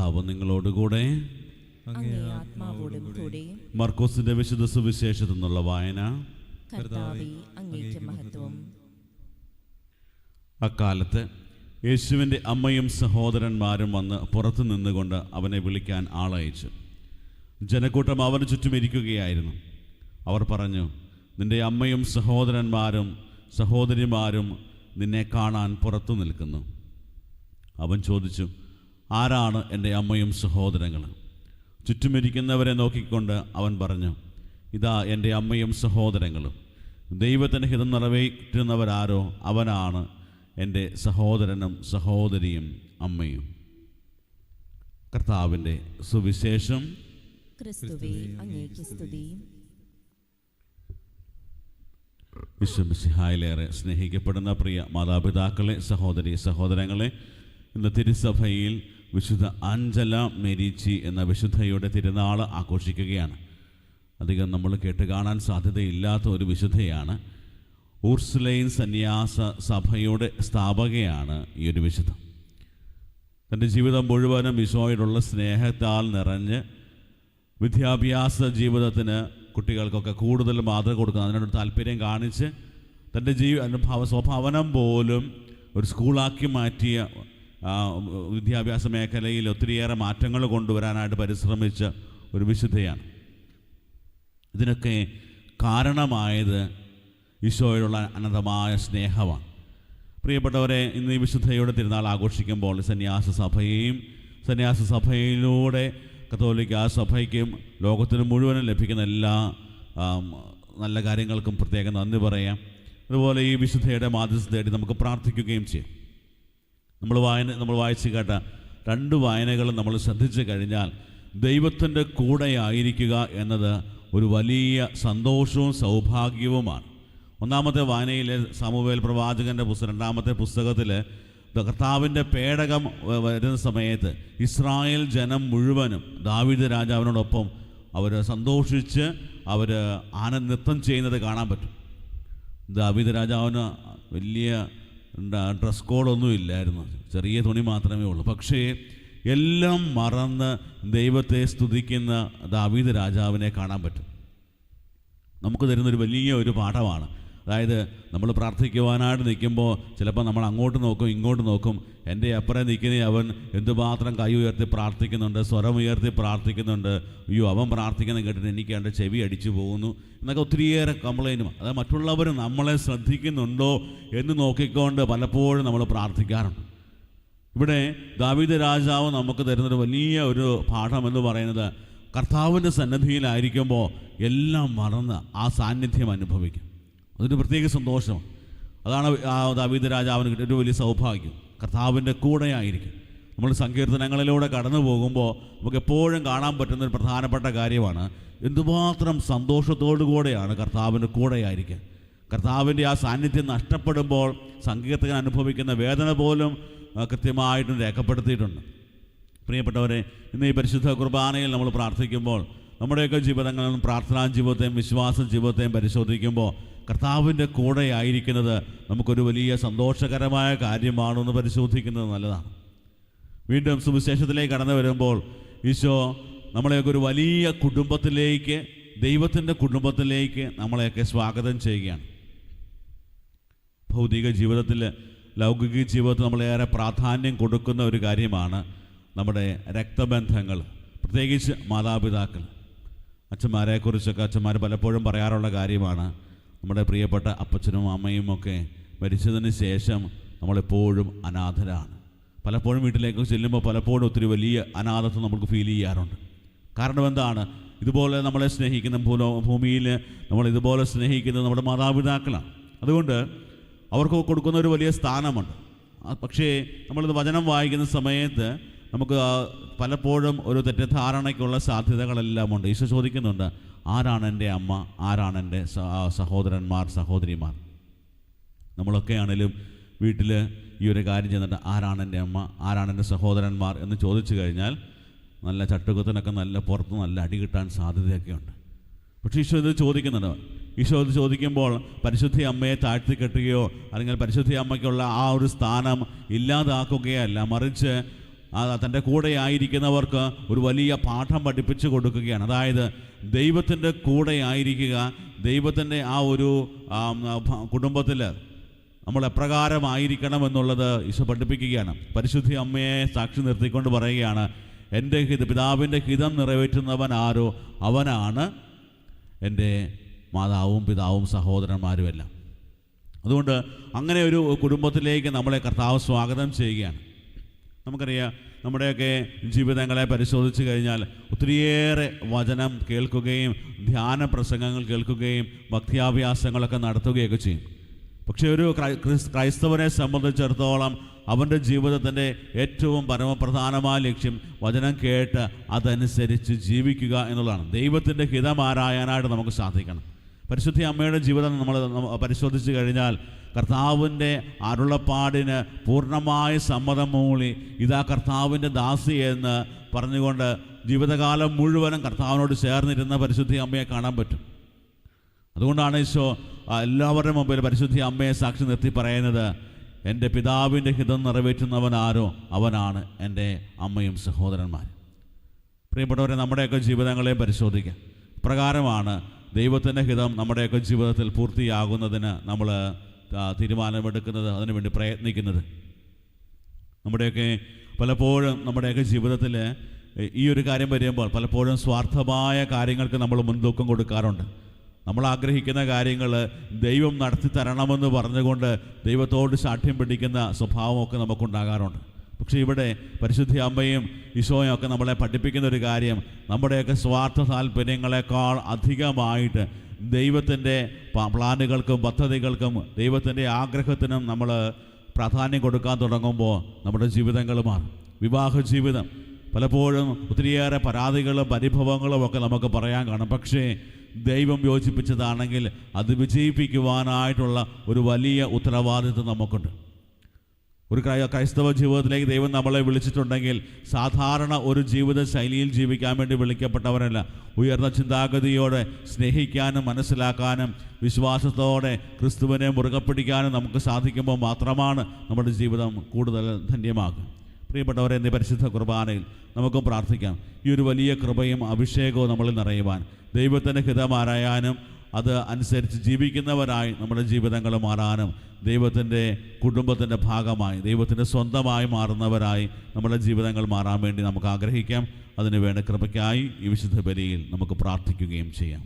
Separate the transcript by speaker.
Speaker 1: കർത്താവ് നിങ്ങളോടുകൂടെ. മർക്കോസിന്റെ വിശുദ്ധ സുവിശേഷത്തിൽ നിന്നുള്ള വായന. അക്കാലത്ത് യേശുവിൻ്റെ അമ്മയും സഹോദരന്മാരും വന്ന് പുറത്തു നിന്നുകൊണ്ട് അവനെ വിളിക്കാൻ ആളയച്ചു. ജനക്കൂട്ടം അവന് ചുറ്റും ഇരിക്കുകയായിരുന്നു. അവർ പറഞ്ഞു, നിന്റെ അമ്മയും സഹോദരന്മാരും സഹോദരിമാരും നിന്നെ കാണാൻ പുറത്തു നിൽക്കുന്നു. അവൻ ചോദിച്ചു, ആരാണ് എൻ്റെ അമ്മയും സഹോദരങ്ങളും? ചുറ്റുമിരിക്കുന്നവരെ നോക്കിക്കൊണ്ട് അവൻ പറഞ്ഞു, ഇതാ എൻ്റെ അമ്മയും സഹോദരങ്ങളും. ദൈവത്തിൻ്റെ ഹിതം നിറവേറ്റുന്നവരാരോ അവനാണ് എൻ്റെ സഹോദരനും സഹോദരിയും അമ്മയും. കർത്താവിൻ്റെ സുവിശേഷം. വിശ്വമിശിഹായിലേറെ സ്നേഹിക്കപ്പെടുന്ന പ്രിയ മാതാപിതാക്കളെ, സഹോദരി സഹോദരങ്ങളെ, ഇന്ന് തിരുസഭയിൽ വിശുദ്ധ ആഞ്ചല മെരീച്ചി എന്ന വിശുദ്ധയുടെ തിരുനാൾ ആഘോഷിക്കുകയാണ്. അധികം നമ്മൾ കേട്ട് കാണാൻ സാധ്യതയില്ലാത്ത ഒരു വിശുദ്ധയാണ്. ഊർസുലൈൻ സന്യാസ സഭയുടെ സ്ഥാപകയാണ് ഈ ഒരു വിശുദ്ധ. തൻ്റെ ജീവിതം മുഴുവനും ഈശോയോടുള്ള സ്നേഹത്താൽ നിറഞ്ഞ് വിദ്യാഭ്യാസ ജീവിതത്തിന് കുട്ടികൾക്കൊക്കെ കൂടുതൽ മാതൃക കൊടുക്കുന്നത്, അതിനോട് താല്പര്യം കാണിച്ച് തൻ്റെ സ്വഭവനം പോലും ഒരു സ്കൂളാക്കി മാറ്റിയ വിദ്യാഭ്യാസ മേഖലയിൽ ഒത്തിരിയേറെ മാറ്റങ്ങൾ കൊണ്ടുവരാനായിട്ട് പരിശ്രമിച്ച ഒരു വിശുദ്ധയാണ്. ഇതിനൊക്കെ കാരണമായത് ഈശോയോടുള്ള അനന്തമായ സ്നേഹമാണ്. പ്രിയപ്പെട്ടവരെ, ഇന്ന് ഈ വിശുദ്ധയുടെ തിരുനാൾ ആഘോഷിക്കുമ്പോൾ സന്യാസ സഭയിലൂടെ കത്തോലിക്ക സഭയ്ക്കും ലോകത്തിന് മുഴുവനും ലഭിക്കുന്ന എല്ലാ നല്ല കാര്യങ്ങൾക്കും പ്രത്യേകം നന്ദി പറയാം. അതുപോലെ ഈ വിശുദ്ധയുടെ മാധ്യസ്ഥ തേടി നമുക്ക് പ്രാർത്ഥിക്കുകയും ചെയ്യാം. നമ്മൾ വായിച്ച് കേട്ട 2 വായനകളും നമ്മൾ ശ്രദ്ധിച്ചു കഴിഞ്ഞാൽ ദൈവത്തിൻ്റെ കൂടെ ആയിരിക്കുക എന്നത് ഒരു വലിയ സന്തോഷവും സൗഭാഗ്യവുമാണ്. ഒന്നാമത്തെ വായനയിൽ സമൂവേൽ പ്രവാചകൻ്റെ 2ാമത്തെ പുസ്തകത്തിൽ കർത്താവിൻ്റെ പേടകം വരുന്ന സമയത്ത് ഇസ്രായേൽ ജനം മുഴുവനും ദാവീദ് രാജാവിനോടൊപ്പം അവർ സന്തോഷിച്ച് അവർ നൃത്തം ചെയ്യുന്നത് കാണാൻ പറ്റും. ദാവീദ് രാജാവിന് വലിയ ഡ്രസ് കോഡൊന്നും ഇല്ലായിരുന്നു, ചെറിയ തുണി മാത്രമേ ഉള്ളൂ. പക്ഷേ എല്ലാം മറന്ന് ദൈവത്തെ സ്തുതിക്കുന്ന ദാവീദ് രാജാവിനെ കാണാൻ പറ്റും. നമുക്ക് തരുന്നൊരു വലിയ ഒരു പാഠമാണ്. അതായത് നമ്മൾ പ്രാർത്ഥിക്കുവാനായിട്ട് നിൽക്കുമ്പോൾ ചിലപ്പോൾ നമ്മൾ അങ്ങോട്ട് നോക്കും, ഇങ്ങോട്ട് നോക്കും. എൻ്റെ അപ്പുറം നിൽക്കുന്ന അവൻ എന്തുമാത്രം കൈ ഉയർത്തി പ്രാർത്ഥിക്കുന്നുണ്ട്, സ്വരമുയർത്തി പ്രാർത്ഥിക്കുന്നുണ്ട്, അയ്യോ അവൻ പ്രാർത്ഥിക്കുന്നത് കേട്ടിട്ട് എനിക്ക് എൻ്റെ ചെവി അടിച്ചു പോകുന്നു എന്നൊക്കെ ഒത്തിരിയേറെ കംപ്ലൈൻറ്റും. അതായത് മറ്റുള്ളവർ നമ്മളെ ശ്രദ്ധിക്കുന്നുണ്ടോ എന്ന് നോക്കിക്കൊണ്ട് പലപ്പോഴും നമ്മൾ പ്രാർത്ഥിക്കാറുണ്ട്. ഇവിടെ ദാവീദ് രാജാവ് നമുക്ക് തരുന്നൊരു വലിയ ഒരു പാഠമെന്ന് പറയുന്നത്, കർത്താവിൻ്റെ സന്നിധിയിലായിരിക്കുമ്പോൾ എല്ലാം മറന്ന് ആ സാന്നിധ്യം അനുഭവിക്കും. അതൊരു പ്രത്യേക സന്തോഷം. അതാണ് ദാവീദ് രാജാവിന് കിട്ടിയ ഒരു വലിയ സൗഭാഗ്യം. കർത്താവിൻ്റെ കൂടെ ആയിരിക്കും. നമ്മൾ സങ്കീർത്തനങ്ങളിലൂടെ കടന്നു പോകുമ്പോൾ നമുക്ക് എപ്പോഴും കാണാൻ പറ്റുന്ന ഒരു പ്രധാനപ്പെട്ട കാര്യമാണ് എന്തുമാത്രം സന്തോഷത്തോടു കൂടെയാണ് കർത്താവിൻ്റെ കൂടെ ആയിരിക്കുക. കർത്താവിൻ്റെ ആ സാന്നിധ്യം നഷ്ടപ്പെടുമ്പോൾ സങ്കീർത്തകൻ അനുഭവിക്കുന്ന വേദന പോലും കൃത്യമായിട്ടും രേഖപ്പെടുത്തിയിട്ടുണ്ട്. പ്രിയപ്പെട്ടവരെ, ഇന്ന് ഈ പരിശുദ്ധ കുർബാനയിൽ നമ്മൾ പ്രാർത്ഥിക്കുമ്പോൾ നമ്മുടെയൊക്കെ ജീവിതങ്ങളും പ്രാർത്ഥനാ ജീവിതത്തെയും വിശ്വാസ ജീവിതത്തെയും പരിശോധിക്കുമ്പോൾ കർത്താവിൻ്റെ കൂടെ ആയിരിക്കുന്നത് നമുക്കൊരു വലിയ സന്തോഷകരമായ കാര്യമാണെന്ന് പരിശോധിക്കുന്നത് നല്ലതാണ്. വീണ്ടും സുവിശേഷത്തിലേക്ക് കടന്നു വരുമ്പോൾ ഈശോ നമ്മളെയൊക്കെ ഒരു വലിയ കുടുംബത്തിലേക്ക്, ദൈവത്തിൻ്റെ കുടുംബത്തിലേക്ക് നമ്മളെയൊക്കെ സ്വാഗതം ചെയ്യുകയാണ്. ഭൗതിക ജീവിതത്തിൽ, ലൗകിക ജീവിതത്തിൽ നമ്മളേറെ പ്രാധാന്യം കൊടുക്കുന്ന ഒരു കാര്യമാണ് നമ്മുടെ രക്തബന്ധങ്ങൾ, പ്രത്യേകിച്ച് മാതാപിതാക്കൾ. അച്ഛന്മാരെക്കുറിച്ചൊക്കെ അച്ഛന്മാർ പലപ്പോഴും പറയാറുള്ള കാര്യമാണ്, നമ്മുടെ പ്രിയപ്പെട്ട അപ്പച്ചനും അമ്മയും ഒക്കെ മരിച്ചതിന് ശേഷം നമ്മളെപ്പോഴും അനാഥരാണ്. പലപ്പോഴും വീട്ടിലേക്ക് ചെല്ലുമ്പോൾ പലപ്പോഴും ഒത്തിരി വലിയ അനാഥത്വം നമുക്ക് ഫീൽ ചെയ്യാറുണ്ട്. കാരണം എന്താണ്? ഇതുപോലെ നമ്മളെ സ്നേഹിക്കുന്ന ഭൂമിയിൽ നമ്മൾ ഇതുപോലെ സ്നേഹിക്കുന്നത് നമ്മുടെ മാതാപിതാക്കളാണ്. അതുകൊണ്ട് അവർക്ക് കൊടുക്കുന്ന ഒരു വലിയ സ്ഥാനമുണ്ട്. പക്ഷേ നമ്മളിത് വചനം വായിക്കുന്ന സമയത്ത് നമുക്ക് പലപ്പോഴും ഒരു തെറ്റിദ്ധാരണയ്ക്കുള്ള സാധ്യതകളെല്ലാം ഉണ്ട്. ഈശോ ചോദിക്കുന്നുണ്ട്, ആരാണ് എൻ്റെ അമ്മ, ആരാണ് എൻ്റെ സഹോദരന്മാർ സഹോദരിമാർ? നമ്മളൊക്കെ ആണെങ്കിലും വീട്ടിൽ ഈ ഒരു കാര്യം ചെയ്യുന്നുണ്ട്, ആരാണ് എൻ്റെ അമ്മ, ആരാണ് എൻ്റെ സഹോദരന്മാർ എന്ന് ചോദിച്ചു കഴിഞ്ഞാൽ നല്ല ചട്ടുകത്തിനൊക്കെ നല്ല പുറത്ത് നല്ല അടി കിട്ടാൻ സാധ്യതയൊക്കെയുണ്ട്. പക്ഷേ ഈശോ ഇത് ചോദിക്കുന്നുണ്ട്. ഈശോ ഇത് ചോദിക്കുമ്പോൾ പരിശുദ്ധി അമ്മയെ താഴ്ത്തിക്കെട്ടുകയോ അല്ലെങ്കിൽ പരിശുദ്ധി അമ്മയ്ക്കുള്ള ആ ഒരു സ്ഥാനം ഇല്ലാതാക്കുകയല്ല, മറിച്ച് തൻ്റെ കൂടെ ആയിരിക്കുന്നവർക്ക് ഒരു വലിയ പാഠം പഠിപ്പിച്ചു കൊടുക്കുകയാണ്. അതായത് ദൈവത്തിൻ്റെ കൂടെ ആയിരിക്കുക, ദൈവത്തിൻ്റെ ആ ഒരു കുടുംബത്തിൽ നമ്മൾ എപ്രകാരമായിരിക്കണം എന്നുള്ളത് ഈശോ പഠിപ്പിക്കുകയാണ്. പരിശുദ്ധ അമ്മയെ സാക്ഷി നിർത്തിക്കൊണ്ട് പറയുകയാണ്, എൻ്റെ പിതാവിൻ്റെ ഹിതം നിറവേറ്റുന്നവൻ ആരോ അവനാണ് എൻ്റെ മാതാവും പിതാവും സഹോദരന്മാരുമെല്ലാം. അതുകൊണ്ട് അങ്ങനെ ഒരു കുടുംബത്തിലേക്ക് നമ്മളെ കർത്താവ് സ്വാഗതം ചെയ്യുകയാണ്. നമുക്കറിയാം, നമ്മുടെയൊക്കെ ജീവിതങ്ങളെ പരിശോധിച്ച് കഴിഞ്ഞാൽ ഒത്തിരിയേറെ വചനം കേൾക്കുകയും ധ്യാന പ്രസംഗങ്ങൾ കേൾക്കുകയും ഭക്ത്യാഭ്യാസങ്ങളൊക്കെ നടത്തുകയൊക്കെ ചെയ്യും. പക്ഷേ ഒരു ക്രൈസ്തവനെ സംബന്ധിച്ചിടത്തോളം അവൻ്റെ ജീവിതത്തിൻ്റെ ഏറ്റവും പരമപ്രധാനമായ ലക്ഷ്യം വചനം കേട്ട് അതനുസരിച്ച് ജീവിക്കുക എന്നുള്ളതാണ്. ദൈവത്തിൻ്റെ ഹിതം ആരായാനായിട്ട് നമുക്ക് സാധിക്കണം. പരിശുദ്ധ അമ്മയുടെ ജീവിതം നമ്മൾ പരിശോധിച്ച് കഴിഞ്ഞാൽ കർത്താവിൻ്റെ അരുളപ്പാടിന് പൂർണ്ണമായ സമ്മതം മൂളി ഇതാ കർത്താവിൻ്റെ ദാസി എന്ന് പറഞ്ഞുകൊണ്ട് ജീവിതകാലം മുഴുവനും കർത്താവിനോട് ചേർന്നിരുന്ന പരിശുദ്ധ അമ്മയെ കാണാൻ പറ്റും. അതുകൊണ്ടാണ് ഈശോ എല്ലാവരുടെ മുമ്പിൽ പരിശുദ്ധ അമ്മയെ സാക്ഷി നിർത്തി പറയുന്നത്, എൻ്റെ പിതാവിൻ്റെ ഹിതം നിറവേറ്റുന്നവൻ ആരോ അവനാണ് എൻ്റെ അമ്മയും സഹോദരന്മാരും. പ്രിയപ്പെട്ടവരെ, നമ്മുടെയൊക്കെ ജീവിതങ്ങളെ പരിശോധിക്കാം. പ്രകാരമാണ് ദൈവത്തിൻ്റെ ഹിതം നമ്മുടെയൊക്കെ ജീവിതത്തിൽ പൂർത്തിയാകുന്നതിന് നമ്മൾ തീരുമാനമെടുക്കുന്നത്, അതിനുവേണ്ടി പ്രയത്നിക്കുന്നത്. നമ്മുടെയൊക്കെ പലപ്പോഴും നമ്മുടെയൊക്കെ ജീവിതത്തിൽ ഈ ഒരു കാര്യം വരുമ്പോൾ പലപ്പോഴും സ്വാർത്ഥമായ കാര്യങ്ങൾക്ക് നമ്മൾ മുൻതൂക്കം കൊടുക്കാറുണ്ട്. നമ്മൾ ആഗ്രഹിക്കുന്ന കാര്യങ്ങൾ ദൈവം നടത്തി തരണമെന്ന് പറഞ്ഞുകൊണ്ട് ദൈവത്തോട് സാക്ഷ്യം പിടിക്കുന്ന സ്വഭാവമൊക്കെ നമുക്കുണ്ടാകാറുണ്ട്. പക്ഷേ ഇവിടെ പരിശുദ്ധ അമ്മയും ഈശോയും ഒക്കെ നമ്മളെ പഠിപ്പിക്കുന്ന ഒരു കാര്യം, നമ്മുടെയൊക്കെ സ്വാർത്ഥ താല്പര്യങ്ങളെക്കാൾ അധികമായിട്ട് ദൈവത്തിൻ്റെ പ്ലാനുകൾക്കും പദ്ധതികൾക്കും ദൈവത്തിൻ്റെ ആഗ്രഹത്തിനും നമ്മൾ പ്രാധാന്യം കൊടുക്കാൻ തുടങ്ങുമ്പോൾ നമ്മുടെ ജീവിതങ്ങൾ മാറും. വിവാഹ ജീവിതം പലപ്പോഴും ഒത്തിരിയേറെ പരാതികളും പരിഭവങ്ങളും ഒക്കെ നമുക്ക് പറയാൻ കാണും. പക്ഷേ ദൈവം യോജിപ്പിച്ചതാണെങ്കിൽ അത് വിജയിപ്പിക്കുവാനായിട്ടുള്ള ഒരു വലിയ ഉത്തരവാദിത്വം നമുക്കുണ്ട്. ഒരു ക്രൈസ്തവ ജീവിതത്തിലേക്ക് ദൈവം നമ്മളെ വിളിച്ചിട്ടുണ്ടെങ്കിൽ സാധാരണ ഒരു ജീവിത ശൈലിയിൽ ജീവിക്കാൻ വേണ്ടി വിളിക്കപ്പെട്ടവരല്ല. ഉയർന്ന ചിന്താഗതിയോടെ സ്നേഹിക്കാനും മനസ്സിലാക്കാനും വിശ്വാസത്തോടെ ക്രിസ്തുവിനെ മുറുകെ പിടിക്കാനും നമുക്ക് സാധിക്കുമ്പോൾ മാത്രമാണ് നമ്മുടെ ജീവിതം കൂടുതൽ ധന്യമാകുക. പ്രിയപ്പെട്ടവരെ, ഇന്ന് പരിശുദ്ധ കുർബാനയിൽ നമുക്കും പ്രാർത്ഥിക്കാം, ഈ ഒരു വലിയ കൃപയും അഭിഷേകവും നമ്മളിൽ നിറയുവാൻ, ദൈവത്തിൻ്റെ ഹിതമാരായാനും അത് അനുസരിച്ച് ജീവിക്കുന്നവരായി നമ്മുടെ ജീവിതങ്ങൾ മാറാനും, ദൈവത്തിൻ്റെ കുടുംബത്തിൻ്റെ ഭാഗമായി ദൈവത്തിൻ്റെ സ്വന്തമായി മാറുന്നവരായി നമ്മുടെ ജീവിതങ്ങൾ മാറാൻ വേണ്ടി നമുക്ക് ആഗ്രഹിക്കാം. അതിനുവേണ്ട കൃപയ്ക്കായി ഈ വിശുദ്ധ ബലിയിൽ നമുക്ക് പ്രാർത്ഥിക്കുകയും ചെയ്യാം.